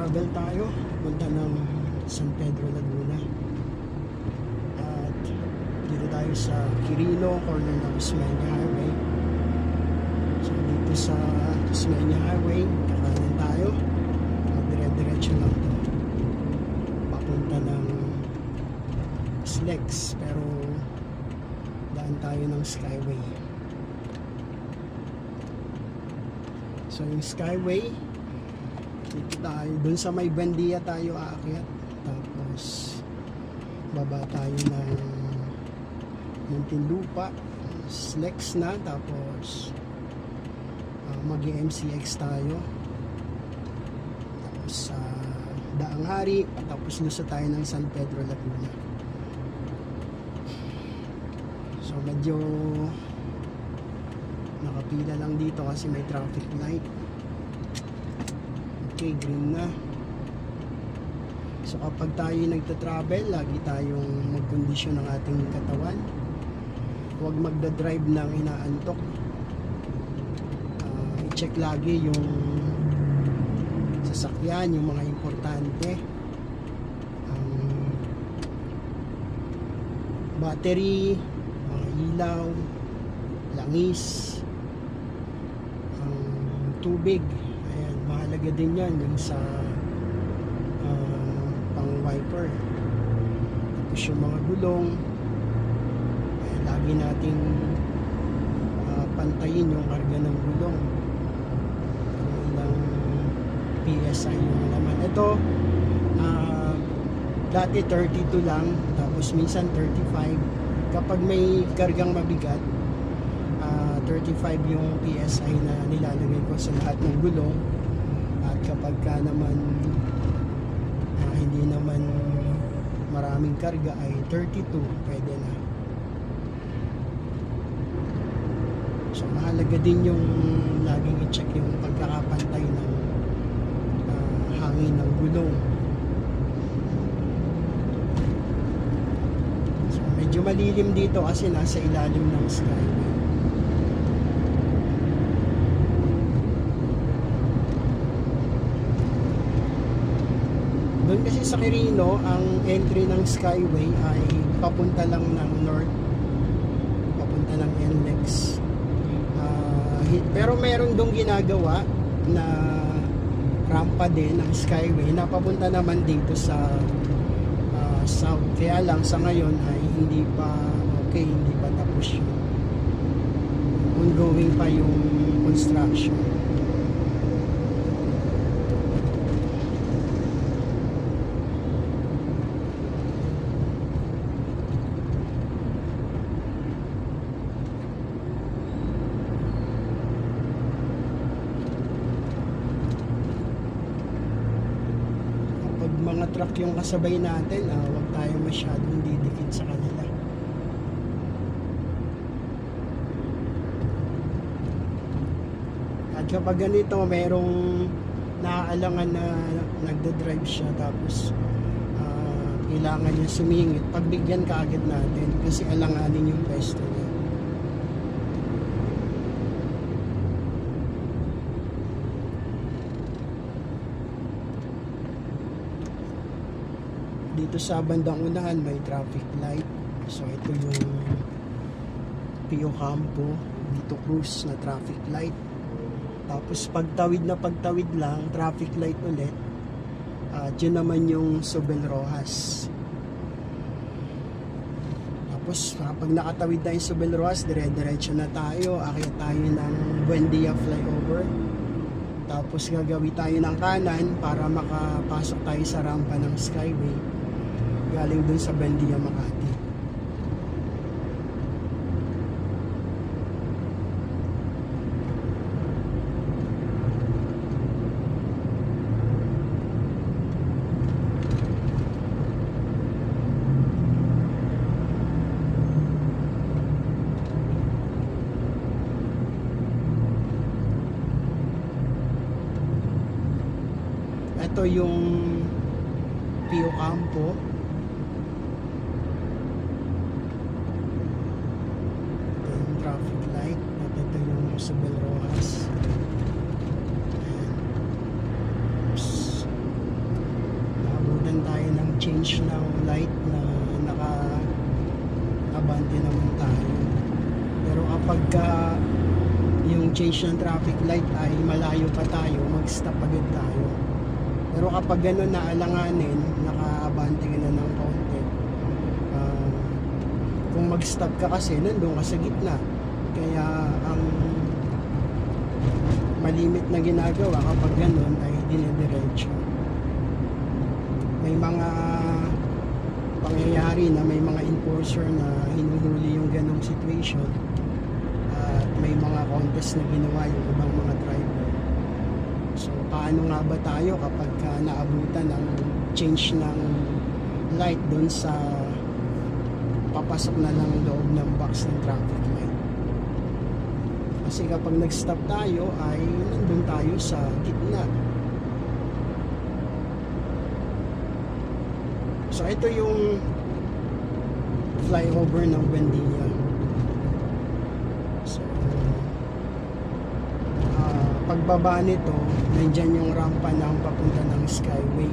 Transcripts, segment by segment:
travel tayo punta ng San Pedro Laguna at dito tayo sa Quirino, corner ng Osmeña Highway. So dito sa Osmeña Highway kakanan tayo, dire-diretso lang to papunta ng Slex, pero daan tayo ng Skyway. So yung Skyway dito tayo, dun sa may Buendia tayo aakyat, tapos baba tayo ng Muntinlupa, Slex na, tapos mag-MCX tayo, tapos sa Daang Hari, tapos lusa tayo ng San Pedro Laguna. So medyo nakapila lang dito kasi may traffic light. Okay, green na. So kapag tayo nagta-travel, lagi tayong magkondisyon ng ating katawan. Huwag magda-drive ng inaantok. I-check lagi yung sasakyan, yung mga importante, battery, mga ilaw, langis, tubig. Ayan, mahalaga din yan yung sa pang wiper. Tapos yung mga gulong, ayan, lagi nating pantayin yung karga ng gulong, kung ilang PSI yung laman. Ito dati 32 lang, tapos minsan 35. Kapag may kargang mabigat, 35 yung PSI na nilalagay ko sa lahat ng gulong. At kapag ka naman hindi naman maraming karga ay 32, pwede na. So mahalaga din yung laging i-check yung pagkakapantay ng hangin ng gulong. So medyo malilim dito kasi nasa ilalim ng Skyway. Doon kasi sa Quirino, ang entry ng Skyway ay papunta lang ng north, papunta ng NLEX. Pero meron doon ginagawa na rampa din ng Skyway na papunta naman dito sa south. Kaya lang sa ngayon ay hindi pa okay, hindi pa tapos yun. Ongoing pa yung construction. Mga truck yung kasabay natin, huwag tayo masyadong didikit sa kanila. At kapag ganito, merong naaalangan na nagda-drive siya, tapos kailangan niya sumingit, pagbigyan ka agad natin kasi alanganin yung pwesto niya. Dito sa bandang unahan may traffic light. So ito yung Pio Campo, dito cruise na traffic light. Tapos pagtawid na pagtawid lang, traffic light ulit. Diyan naman yung Sobel Rojas. Tapos kapag nakatawid na yung Sobel Rojas, dire-diretso na tayo. Akyat tayo ng Buendia flyover. Tapos gagawin tayo ng kanan para makapasok tayo sa rampa ng Skyway galing dun sa Buendia, Makati. Ito yung Pio Campo. Ito yung traffic light. At ito yung Sobel Rojas. change ng light na naka-abante naman tayo. Pero kapag yung change ng traffic light ay malayo pa tayo, mag-stop agad tayo. Pero kapag gano'n na alanganin, naka-abante ka na ng kaunti, kung mag-stop ka kasi nandun ka sa gitna, kaya ang malimit na ginagawa kapag gano'n ay dinediretso. May mga pangyayari na may mga enforcer na hinuhuli yung ganong situation, at may mga contest na ginawa yung ibang mga driver. So paano nga ba tayo kapag naabutan ng change ng light doon sa papasok na ng loob ng box ng traffic light? Kasi kapag nag-stop tayo ay nandun tayo sa gitna. So ito yung flyover ng Buendia. So pagbaba nito, nandyan yung rampa ng papunta ng Skyway.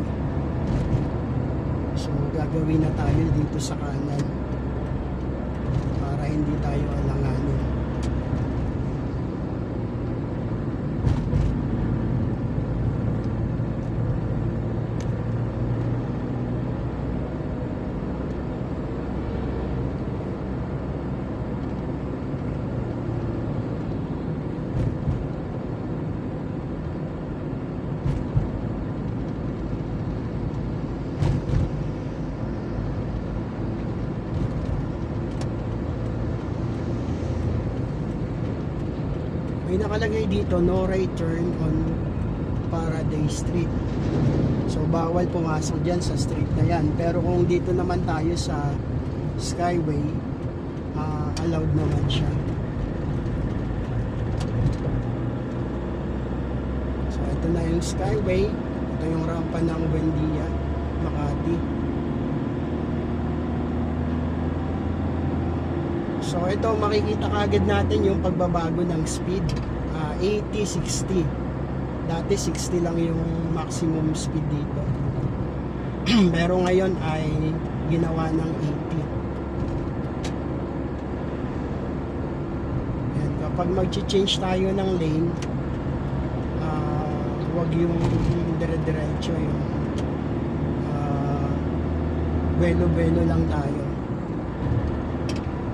So gagawin na tayo dito sa kanan para hindi tayo alanganin. May nakalagay dito, no right turn on Paradise Street. So bawal pumasok dyan sa street na yan. Pero kung dito naman tayo sa Skyway, allowed naman siya. So ito na yung Skyway. Ito yung rampa ng Buendia, Makati. So ito, makikita kagad natin yung pagbabago ng speed, 80-60. Dati 60 lang yung maximum speed dito. Pero ngayon ay ginawa ng 80. Yan, kapag mag-change tayo ng lane, huwag yung dire-diretso, yung buelo-buelo lang tayo.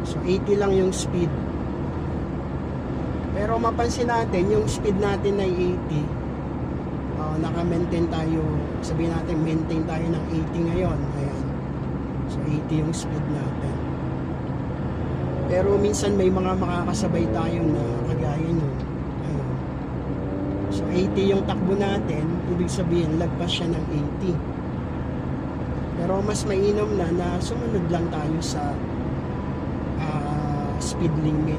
So 80 lang yung speed. Pero mapansin natin yung speed natin ay 80. Naka-maintain tayo, sabihin natin maintain tayo ng 80 ngayon. Ayan. So 80 yung speed natin. Pero minsan may mga makakasabay tayo na kagaya nyo. Ayan. So 80 yung takbo natin, ibig sabihin lagpas siya ng 80. Pero mas mainam na sumunod lang tayo sa speed limit,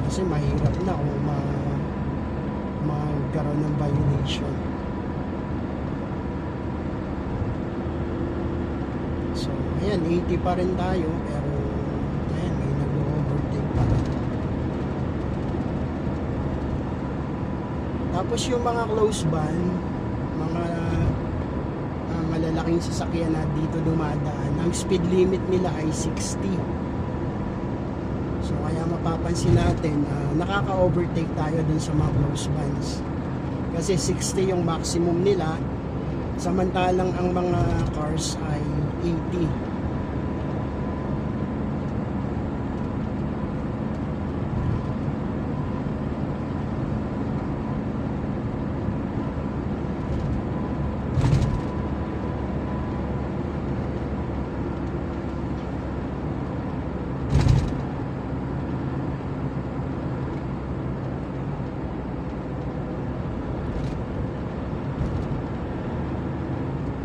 kasi mahirap na kung magkaroon ng violation. So ayan, 80 pa rin tayo, pero ayan, may nag-overtake pa rin. Tapos yung mga close van, mga malalaking sasakyan na dito dumadaan, ang speed limit nila ay 60. So kaya mapapansin natin, nakaka-overtake tayo dun sa mga close vans. Kasi 60 yung maximum nila, samantalang ang mga cars ay 80.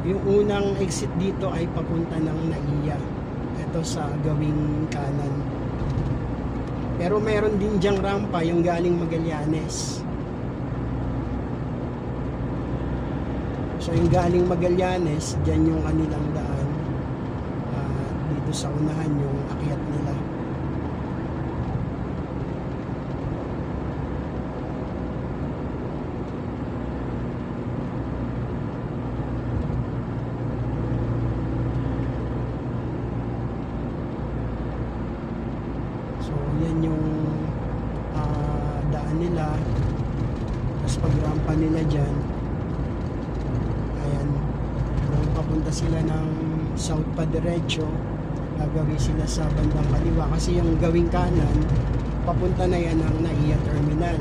Yung unang exit dito ay papunta ng Naiya. Ito sa gawing kanan. Pero meron din dyang rampa yung galing Magallanes. So yung galing Magallanes, dyan yung kanilang daan. Dito sa unahan yung akyat nila. kanila dyan. Ayan, kung papunta sila ng south pa diretso, gagawin sila sa bandang kaliwa, kasi yung gawing kanan papunta na yan ng NAIA terminal,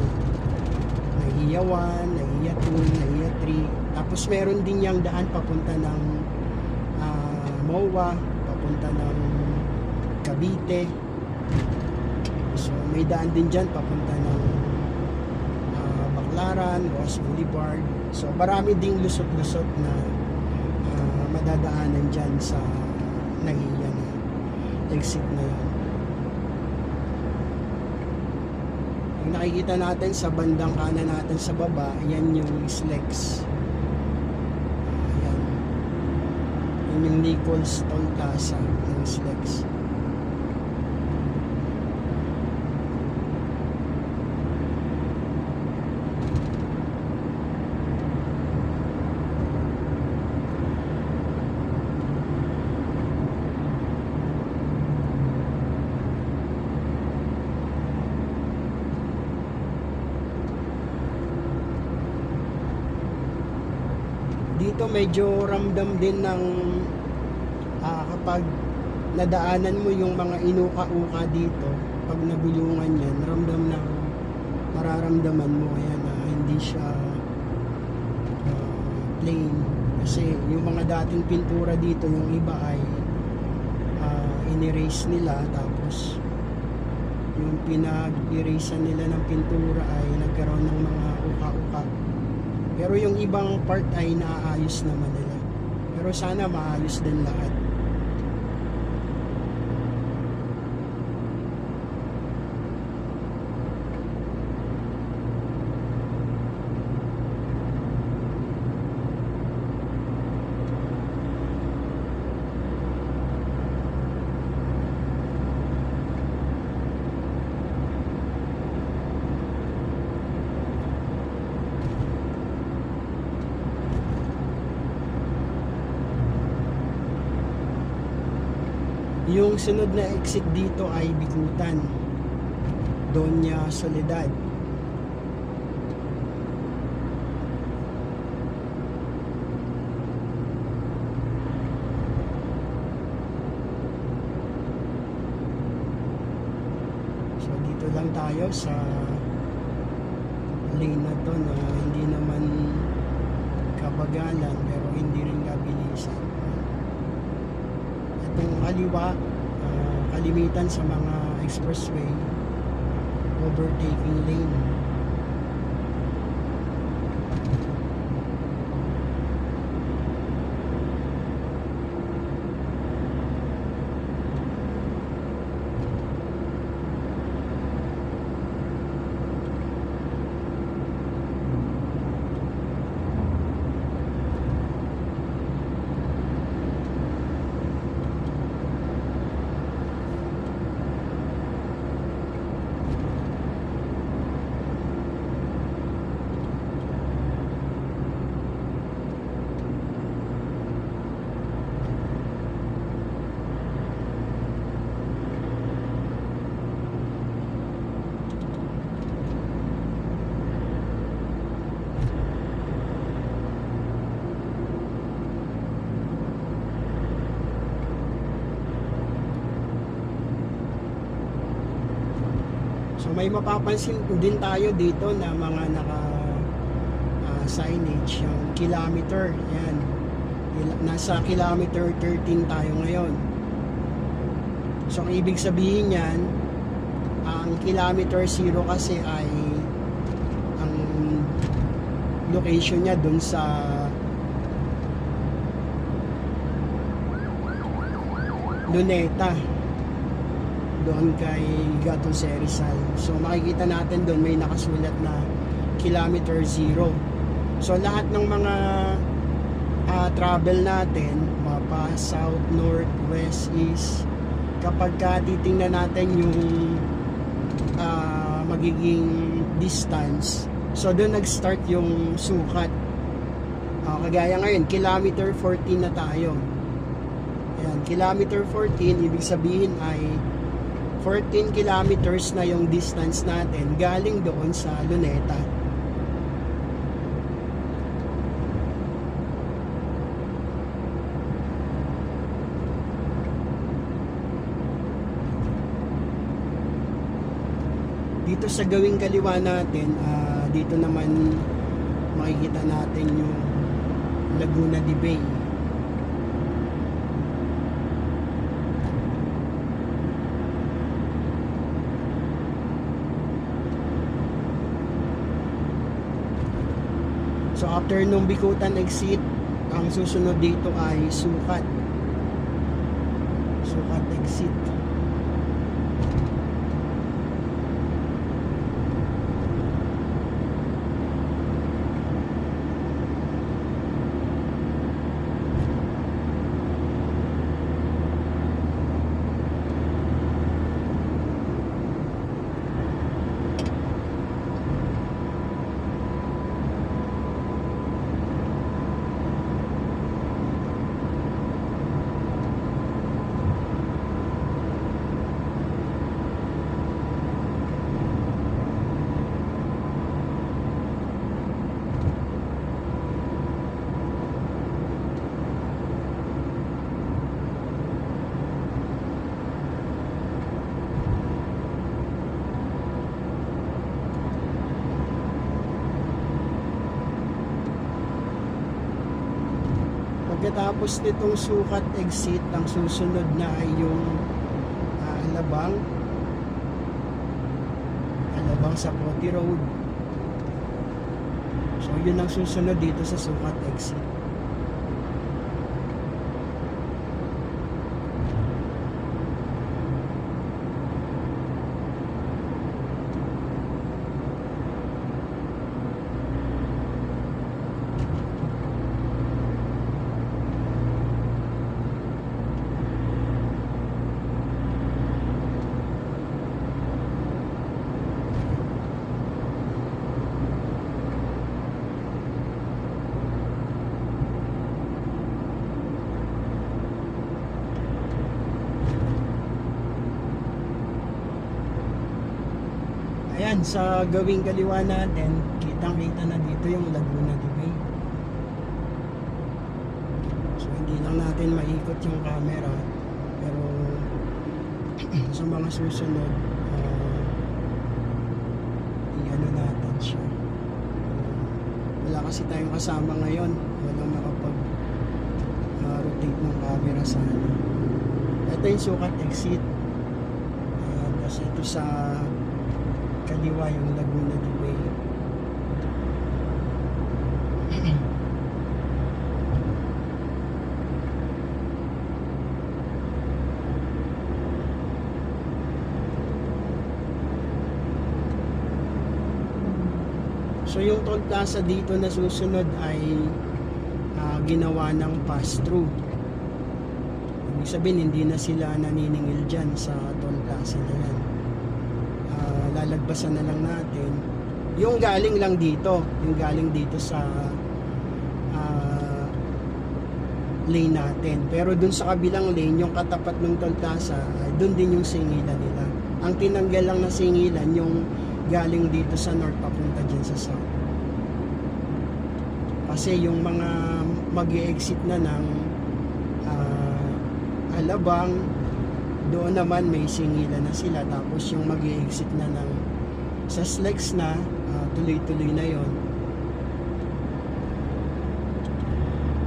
NAIA 1, NAIA 2, NAIA 3. Tapos meron din yung daan papunta ng MOA, papunta ng Cavite. So may daan din dyan papunta ng Baclaran, Ross Boulevard. So marami ding lusot-lusot na madadaanan dyan sa NAIA na exit na yun. Yung nakikita natin sa bandang kanan natin sa baba, yan yung SLEX. Ayan, yun yung Nichols Toll Plaza ng SLEX. Dito medyo ramdam din ng kapag nadaanan mo yung mga inuka-uka dito, pag nagulungan yan, mararamdaman mo yan na hindi siya plain, kasi yung mga dating pintura dito, yung iba ay in-erase nila, tapos yung pinag-erasean nila ng pintura ay nagkaroon ng mga uka-uka. Pero yung ibang part ay naayos naman nila. Pero sana maayos din lahat. Yung sunod na exit dito ay Bikutan, Doña Soledad. So dito lang tayo sa lane na to na hindi naman kabagalan pero hindi rin kabilisan. Itong kaliwa, kalimitan sa mga expressway, overtaking lane. So may mapapansin din tayo dito na mga naka signage, yung kilometer. Yan, nasa kilometer 13 tayo ngayon. So ang ibig sabihin yan, ang kilometer 0 kasi ay ang location niya dun sa Luneta, doon kay Gatong Rizal. So makikita natin doon may nakasulat na kilometer 0. So lahat ng mga travel natin, mapa south, north, west, east, kapag titingnan natin yung magiging distance, so doon nag-start yung sukat. Kagaya ngayon, kilometer 14 na tayo. Ayan, kilometer 14, ibig sabihin ay 14 kilometers na yung distance natin galing doon sa Luneta. Dito sa gawing kaliwa natin, dito naman makikita natin yung Laguna de Bay. So after nung Bikutan exit, ang susunod dito ay Sukat exit. Pagkatapos nitong Sukat exit, ang susunod na ay yung Alabang sa Poti Road. So yun ang susunod dito sa Sukat exit. Ayan, sa gawing kaliwa natin, kitang-kita na dito yung Laguna de Bay. So hindi lang natin maikot yung camera, pero sa mga susunod, i-ano natin siya. Wala kasi tayong kasama ngayon, walang makapag-rotate ng camera sa ano. Ito yung Sukat exit. Ayan, kasi ito sa kaliwa yung Laguna de Bay. So yung toll plaza dito na susunod ay ginawa ng pass-through. Ibig sabihin hindi na sila naniningil dyan sa toll plaza na yan. Lalagpasan na lang natin yung galing lang dito, yung galing dito sa lane natin, pero dun sa kabilang lane, yung katapat ng toll plaza, dun din yung singilan nila. Ang tinanggal lang na singilan yung galing dito sa north papunta dyan sa south, kasi yung mga mag-e-exit na ng Alabang, doon naman may singilan na sila. Tapos yung mag-i-exit na ng sa Slex na, tuloy-tuloy na yon.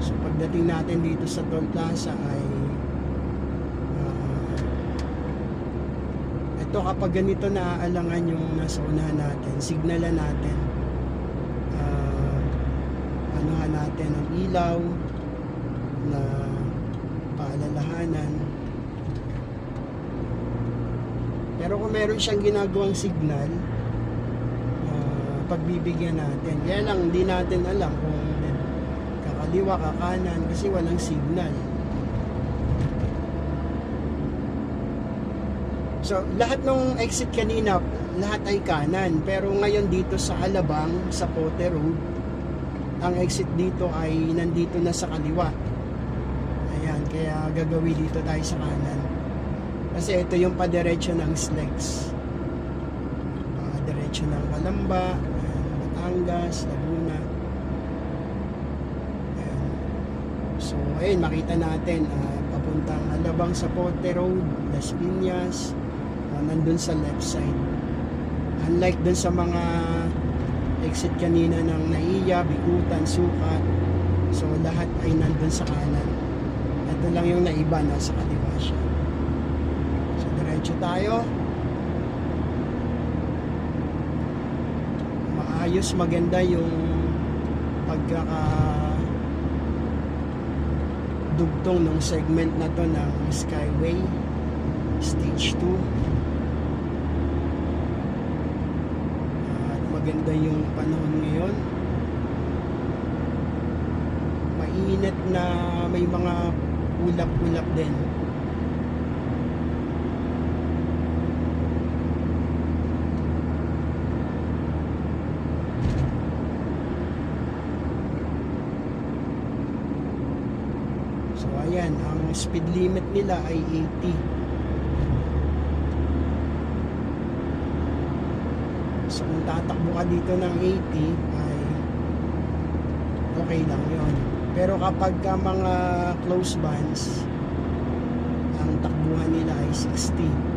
So pagdating natin dito sa toll plaza ay ito, kapag ganito naaalangan yung nasa unahan natin, signalan natin, anuhan natin ang ilaw na paalalahanan. Pero kung meron siyang ginagawang signal, pagbibigyan natin. Kaya lang, hindi natin alam kung kakaliwa, kakanan, kasi walang signal. So, lahat ng exit kanina, lahat ay kanan. Pero ngayon dito sa Alabang, sa Pote Road, ang exit dito ay nandito na sa kaliwa. Ayan, kaya gagawin dito tayo sa kanan. Kasi ito yung padiretso ng Slex. Diretso ng Calamba, Batangas, Laguna. Ayan. So, ayun, makita natin, papuntang Alabang sa Pote Road, Las Piñas, nandun sa left side. Unlike dun sa mga exit kanina ng Naiya, Bikutan, Sukat, so lahat ay nandun sa kanan. Ito lang yung naiba, nasa kaliwa siya. So diretso tayo. Maayos, maganda yung dugtong ng segment na to ng Skyway Stage 2. At maganda yung panahon ngayon, mainit na may mga ulap-ulap din. So ayan, ang speed limit nila ay 80. So kung tatakbo ka dito ng 80 ay okay lang yon. Pero kapag ka mga close bands, ang takbuhan nila ay 60.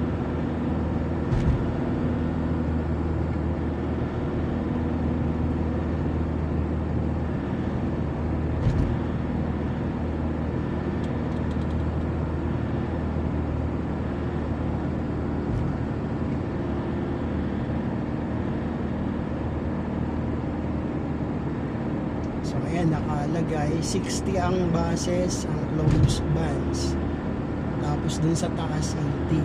So ayan, nakalagay 60 ang bases, ang close bands. Tapos dun sa taas 80.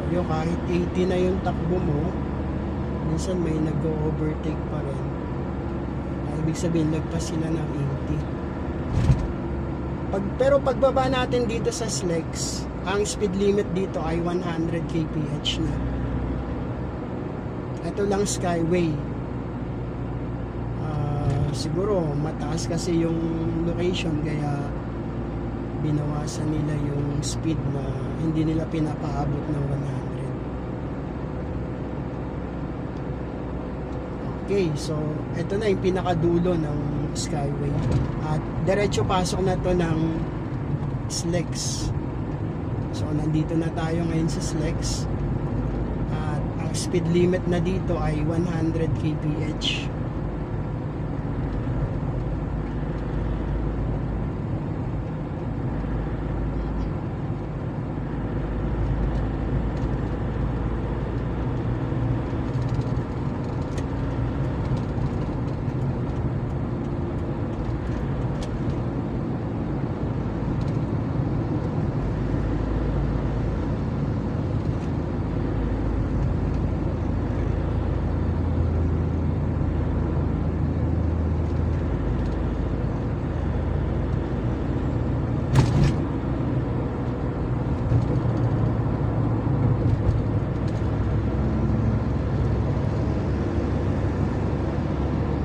Yung kahit 80 na yung takbo mo, minsan may nag-overtake pa rin. Ibig sabihin, lagpas sila ng 80. Pero pagbaba natin dito sa SLEX, ang speed limit dito ay 100 kph na. Ito lang Skyway. Siguro mataas kasi yung location, kaya binawasan nila yung speed na hindi nila pinapaabot ng 100. Okay, so ito na yung pinakadulo ng Skyway. At diretso pasok na to ng SLEX. So nandito na tayo ngayon sa SLEX. At ang speed limit na dito ay 100 kph.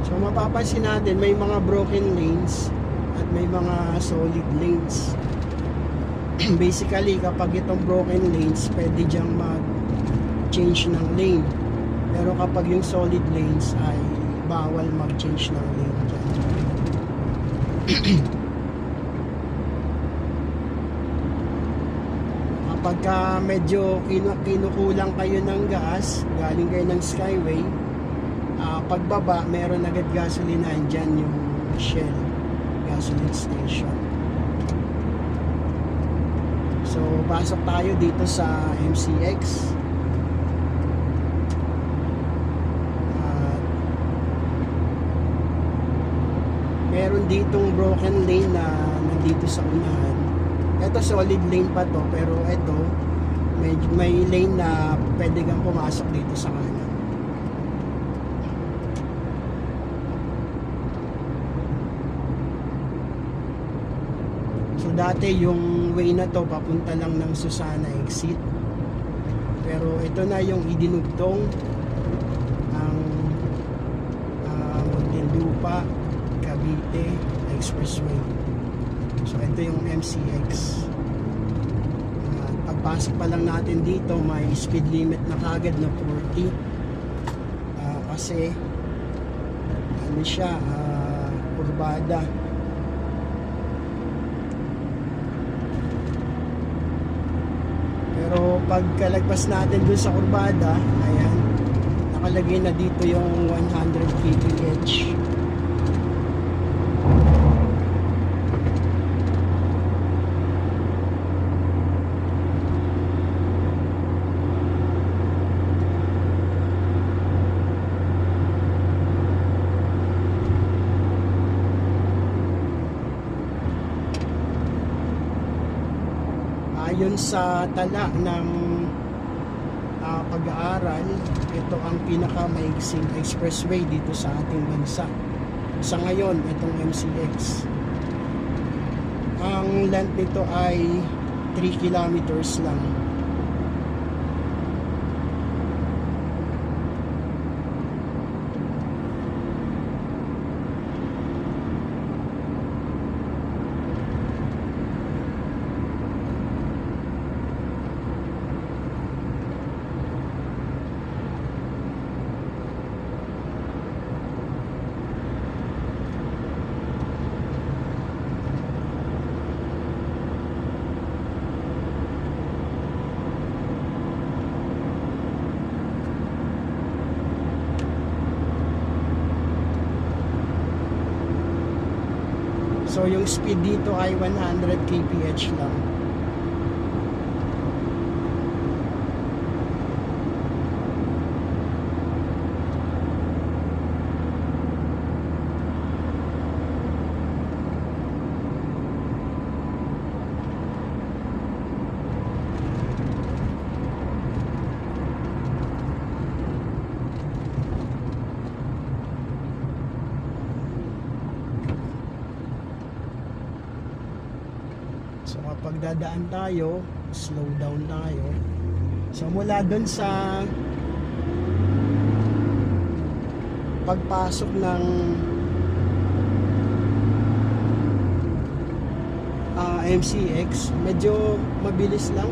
So mapapansin natin may mga broken lanes at may mga solid lanes. Basically kapag itong broken lanes, pwede dyang mag-change ng lane. Pero kapag yung solid lanes ay bawal mag-change ng lane dyan. Kapag medyo kinukulang kayo ng gas, galing kayo ng Skyway, pagbaba meron agad gasolinahan dyan, yung Shell gasoline station. So So pasok tayo dito sa MCX. Meron ditong broken lane na nandito sa unahan. Ito solid lane pa to, pero ito may lane na pwede kang pumasok dito sa kanan. So dati yung way na to papunta lang ng Susana exit, pero ito na yung idinugtong ang Muntinlupa Cavite Expressway. So ito yung MCX. Pagpasok pa lang natin dito, may speed limit na kagad na 40. Kasi ano siya, kurbada. Pero pagkalagpas natin dun sa kurbada, ayan, nakalagay na dito yung 100 kph. Ayon sa tala ng pag-aaral, ito ang pinakamaiksing expressway dito sa ating bansa. Sa ngayon, itong MCX. Ang length nito ay 3 kilometers lang. So yung speed dito ay 100 kph lang. So kapag dadaan tayo, slow down tayo. So mula dun sa pagpasok ng MCX, medyo mabilis lang.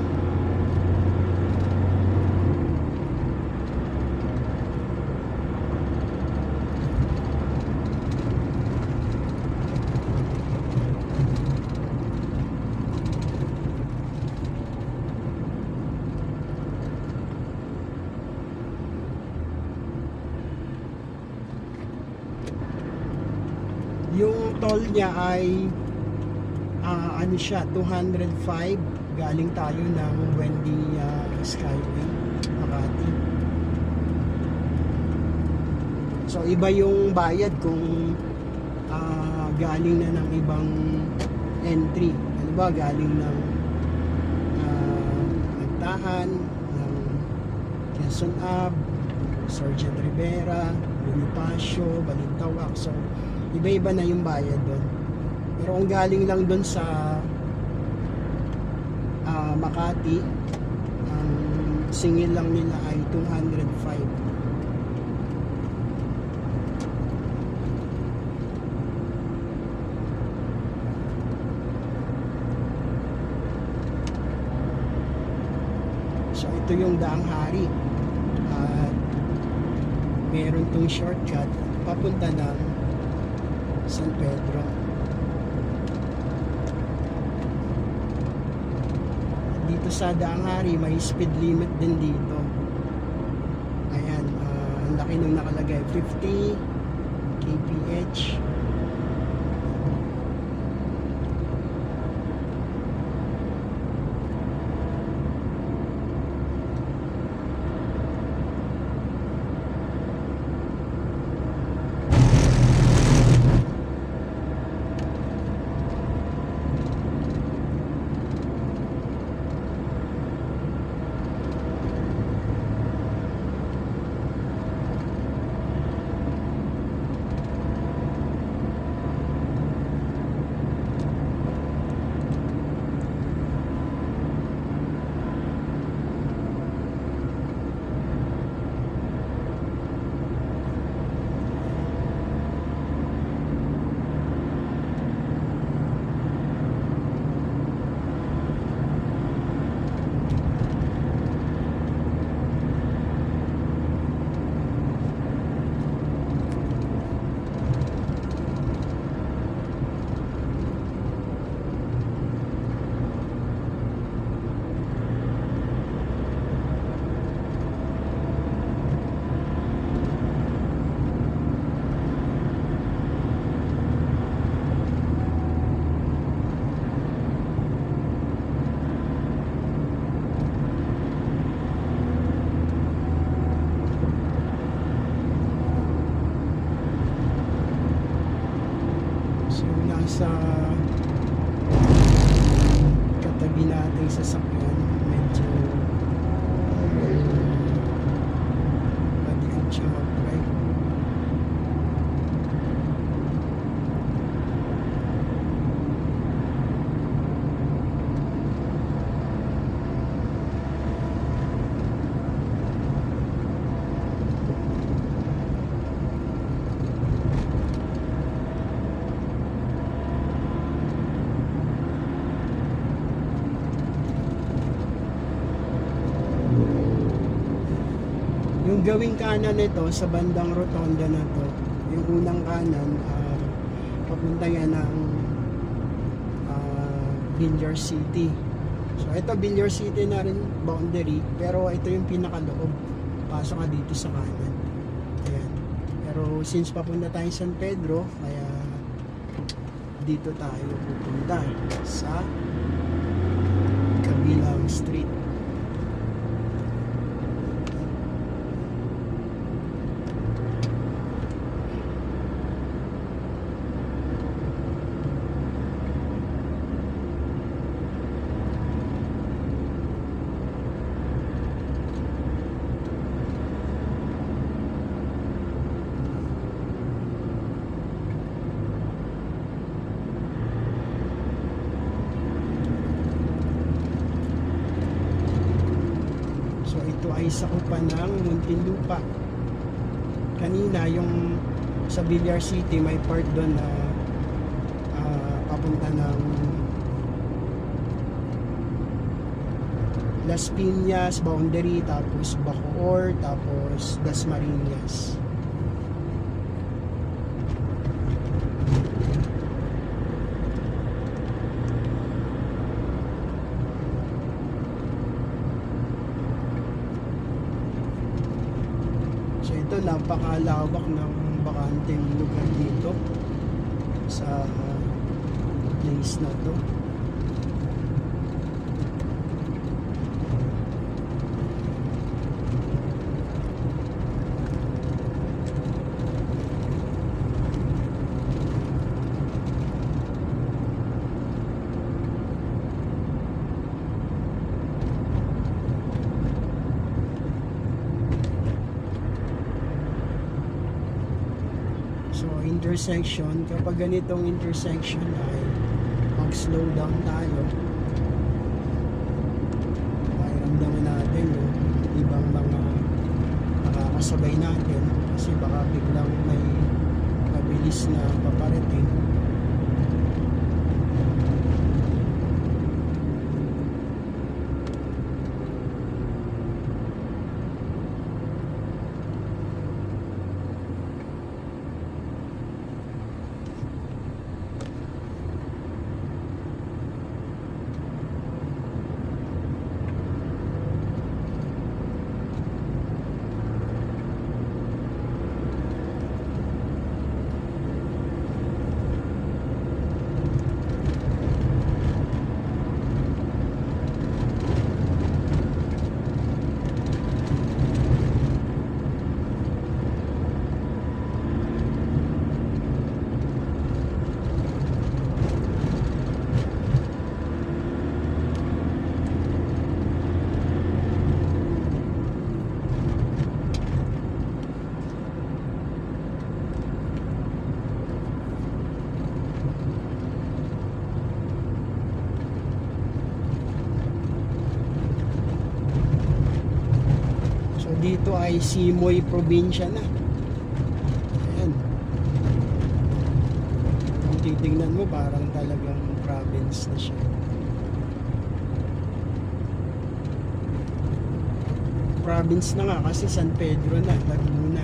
Yung toll niya ay ano siya, 205. Galing tayo ng Wendy Skyway, Makati. So iba yung bayad kung galing na ng ibang entry. Ano ba, galing ng Agtahan, ng Quezon Ave, Sergeant Rivera, Bonifacio, Balintawak. So iba-iba na yung bayad doon. Pero kung galing lang doon sa Makati, ang singil lang nila ay 205. So ito yung Daang Hari. At meron tong shortcut papunta ng San Pedro. Dito sa Daang Hari may speed limit din dito. Ayan, ang laki nung nakalagay, 50 kph. So nasa katabi nating sasakyan, medyo malikot siya mag-drive. Yung gawing kanan nito sa bandang rotonda na to, yung unang kanan, papunta yan ng Villar City. So ito Villar City na rin boundary, pero ito yung pinakaloob. Pasok ka dito sa kanan. Ayan. Pero since papunta tayo San Pedro, kaya dito tayo pupunta sa kabilang street. Ay sakupan ng Muntinlupa. Kanina yung sa Villar City may part doon na papunta ng Las Piñas boundary, tapos Bacoor, tapos Dasmariñas. Napakalawak ng bakanteng lugar dito sa place na to. So intersection, kapag ganitong intersection ay mag-slow down tayo. Pakiramdaman natin yung ibang mga nakakasabay natin, kasi baka biglang may mabilis na paparating. Dito ay Simoy probinsya na. Ayan. Kung titignan mo, parang talagang province na siya. Province na nga kasi San Pedro na, Laguna.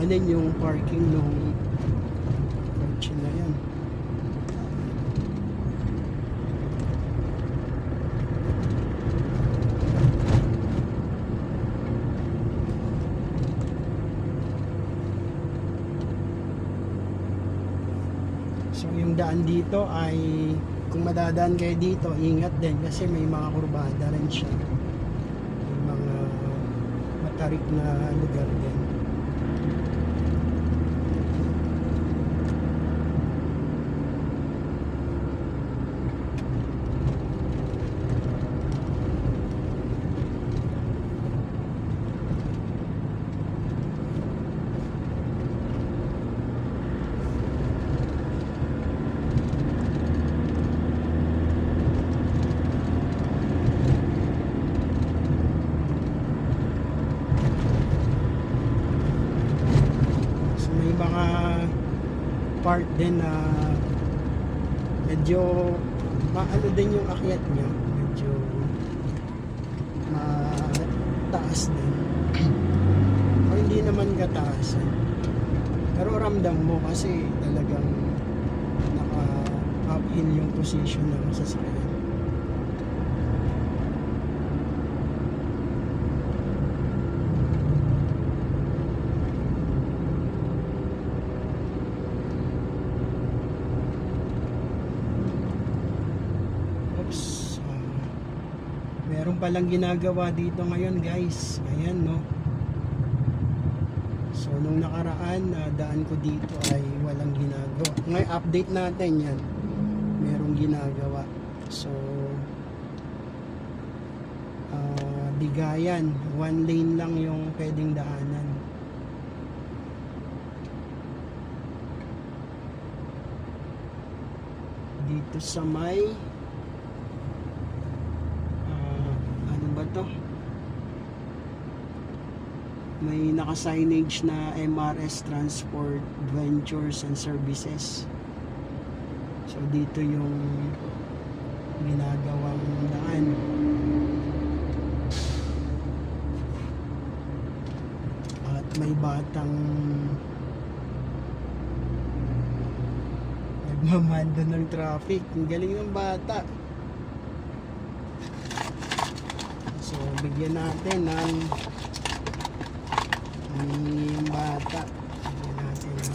daanin yung parking ng kotse na yan. So yung daan dito ay, kung madadaan kayo dito, ingat din kasi may mga kurbada rin siya, may mga matarik na lugar din. Part din na medyo maano din yung akyat niya, medyo mataas din o hindi naman kataasan, pero ramdam mo kasi talagang naka uphill yung position ng sasakyan. Meron palang ginagawa dito ngayon guys, ayan no. So nung nakaraan daan ko dito ay walang ginagawa. Ngayon update natin yan, merong ginagawa. So bigayan, one lane lang yung pwedeng daanan. Dito sa may to, may naka-signage na MRS Transport Ventures and Services. So dito yung ginagawang daan. At may batang nagmamando ng traffic. Ang galing ng bata. So bigyan natin ng yung bata. Bigyan natin ng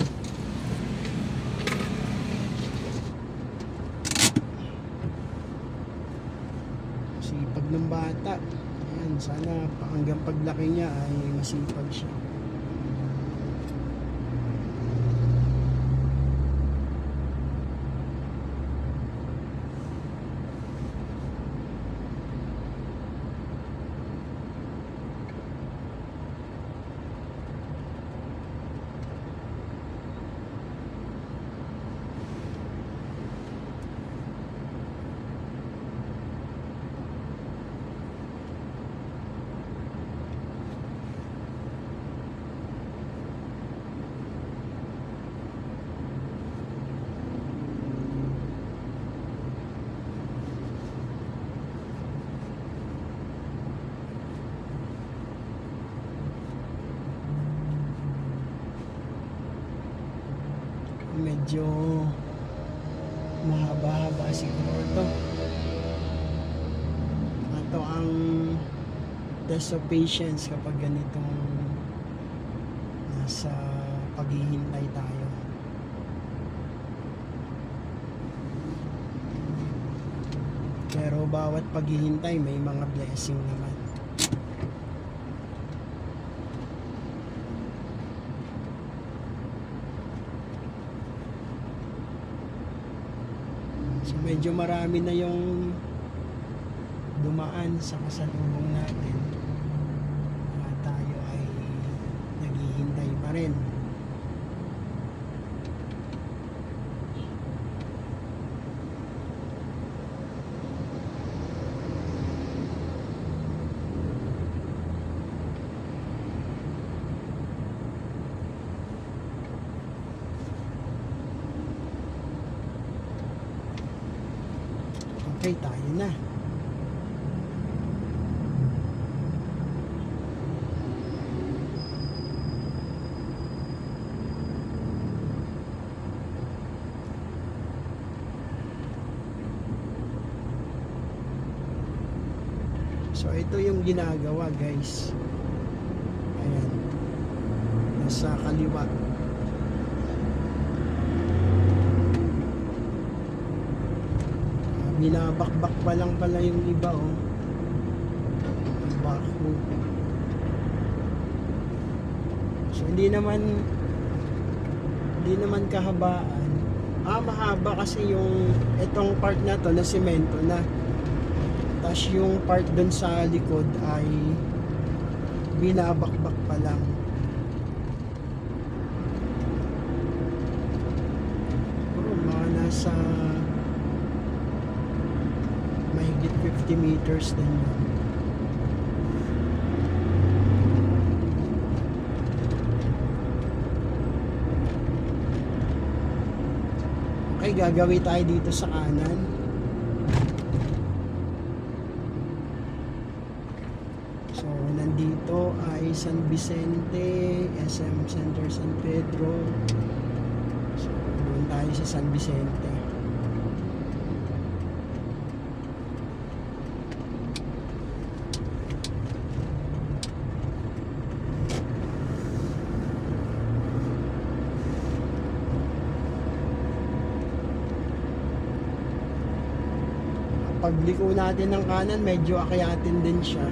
sipag ng bata. Ayan, sana hanggang paglaki niya ay masipag siya. Medyo mahaba-haba siguro ito. Ito ang test of patience kapag ganitong nasa paghihintay tayo. Pero bawat paghihintay may mga blessing naman. So medyo marami na yung dumaan sa kasalubong natin. Tayo ay naghihintay pa rin. Okay, tayo na. So ito yung ginagawa guys. Ayan. Nasa kaliwa. Binabakbak pa lang pala yung iba oh. Backhoe. So hindi naman kahabaan. Mahaba kasi yung itong part na to na semento na. Tapos yung part dun sa likod ay binabakbak pa lang. Puro mga nasa mahigit 50 meters din yun. Okay, gagawin tayo dito sa kanan. So, nandito ay San Vicente, SM Center San Pedro. So, doon tayo sa San Vicente. Pagliko natin ng kanan, medyo akyatin din siya.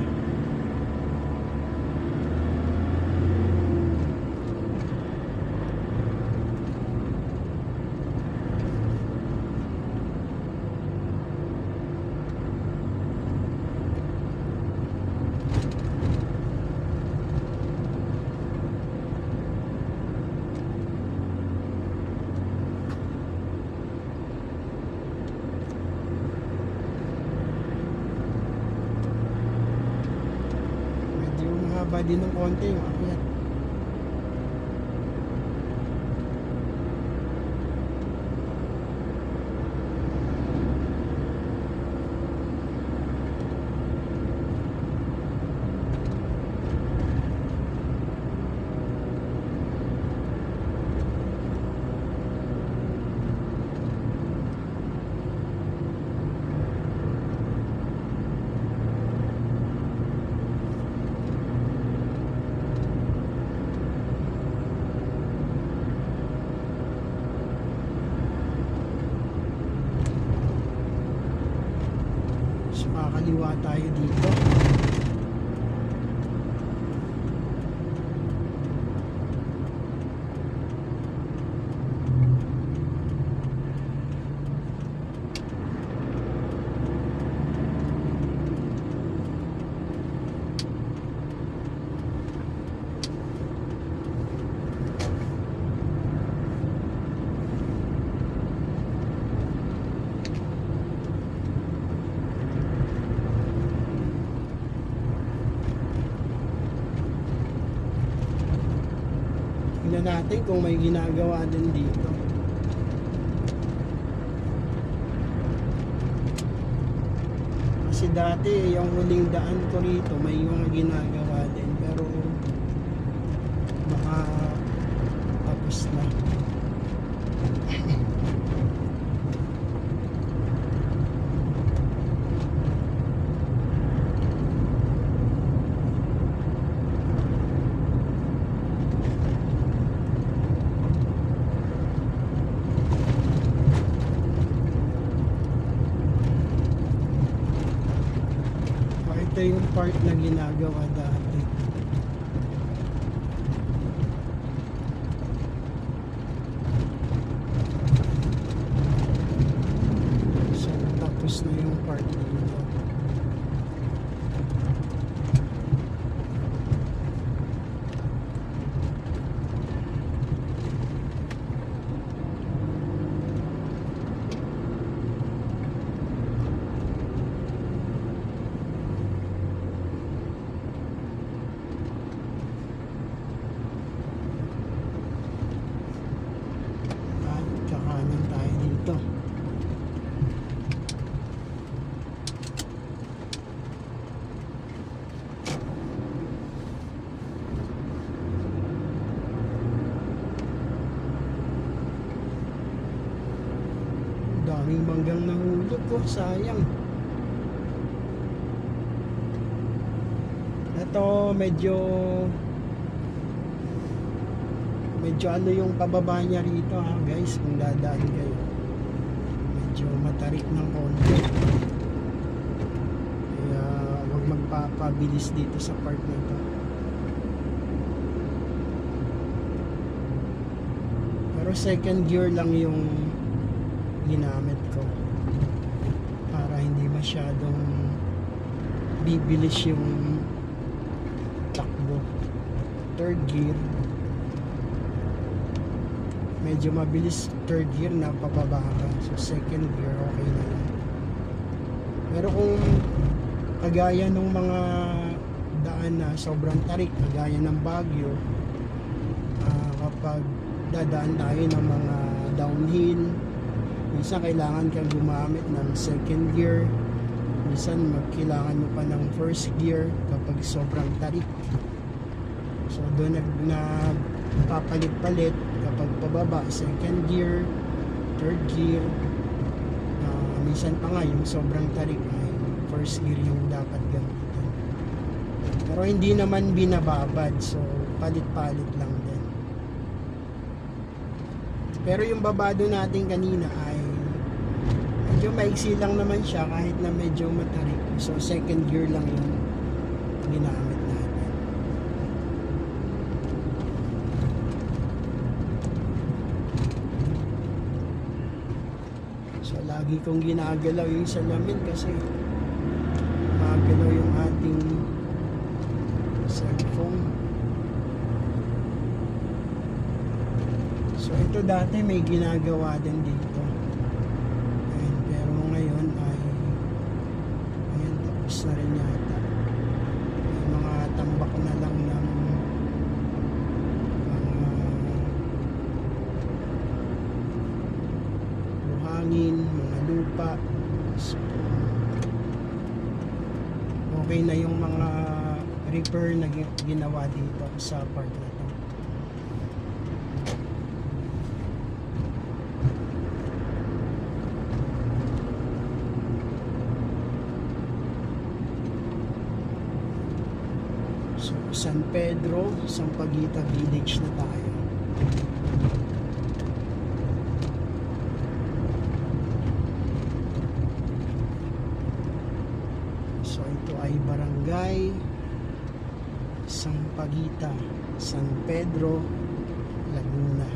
Haba din ng konti yung akyat. Kakaliwa tayo dito. Tingnan natin kung may ginagawa din dito. Kasi dati yung huling daan ko rito may mga ginagawa din, pero baka tapos na. Ito yung part na ginagawa dati. So tapos na yung part dito. Daming manggang nahulog ko, sayang. Ito medyo ano yung pababa niya rito ha guys, kung dadaan kayo. Medyo matarik ng konti. Kaya huwag magpapabilis dito sa part na ito. Pero second gear lang yung ginamit ko para hindi masyadong bibilis yung takbo. Third gear medyo mabilis, third gear na pababa ka, so second gear okay na yun. Pero kung kagaya ng mga daan na sobrang tarik, kagaya ng Baguio, kapag dadaan tayo ng mga downhill, minsan kailangan kang gumamit ng second gear, minsan magkailangan mo pa ng first gear kapag sobrang tarik. So doon nagpapalit-palit kapag pababa, second gear, third gear, minsan pa nga yung sobrang tarik ay first gear yung dapat gamitin. Pero hindi naman binababad, so palit-palit lang din. Pero yung babado natin kanina ay medyo maiksi lang naman siya kahit na medyo matarik, so second gear lang yung ginamit natin. So lagi kong ginagalaw yung salamin kasi magalaw yung ating cellphone. So ito dati may ginagawa din dito. Ayan, pero ngayon ay ayan, tapos na rin yata. May mga tambak na lang ng buhangin, mga lupa. So, okay na yung mga repair na ginawa dito sa part na to. So San Pedro, Sampaguita Village na tayo. So ito ay Barangay Sampaguita, San Pedro, Laguna.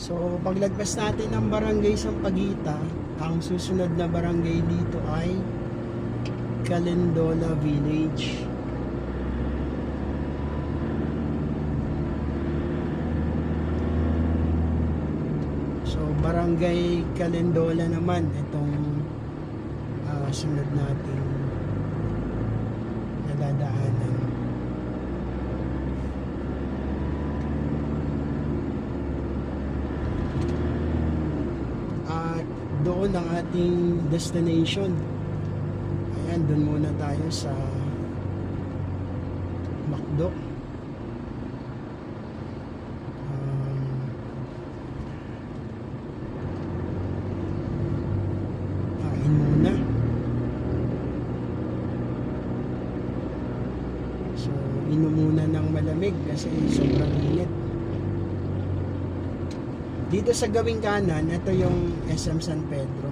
So paglagpas natin ng Barangay Sampaguita, ang susunod na barangay dito ay Calendola Village. So Barangay Calendola naman itong sunod nating nadadaanan. ako ng ating destination. Ayan, dun muna tayo sa McDo. Kain muna. So, inom muna ng malamig kasi sobrang init. Dito sa gawing kanan, ito yung SM San Pedro.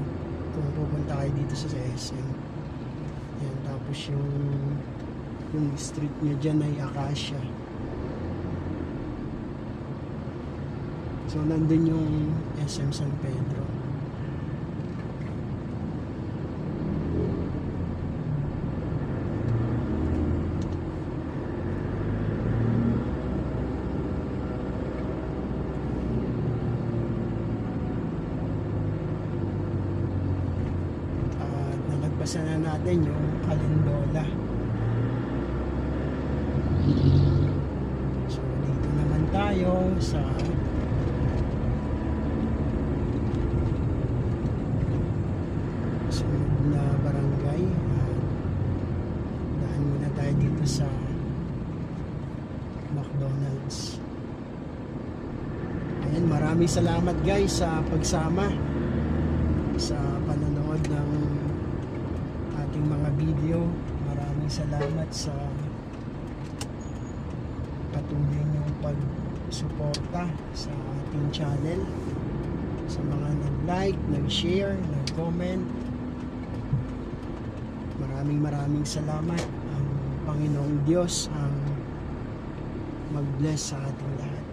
Kung pupunta kayo dito sa SM. Yan, tapos yung street nyo dyan ay Acacia. So, nandun yung SM San Pedro. Basa na natin yung Calindola. So dito naman tayo sa sunod na barangay. Daan muna tayo dito sa McDonald's. Ayan, maraming salamat guys sa pagsama sa panonood ng ating mga video. Maraming salamat sa patuloy niyong pagsuporta sa ating channel, sa mga nag-like, nag-share, nag-comment. Maraming salamat. Ang Panginoong Diyos ang mag-bless sa ating lahat.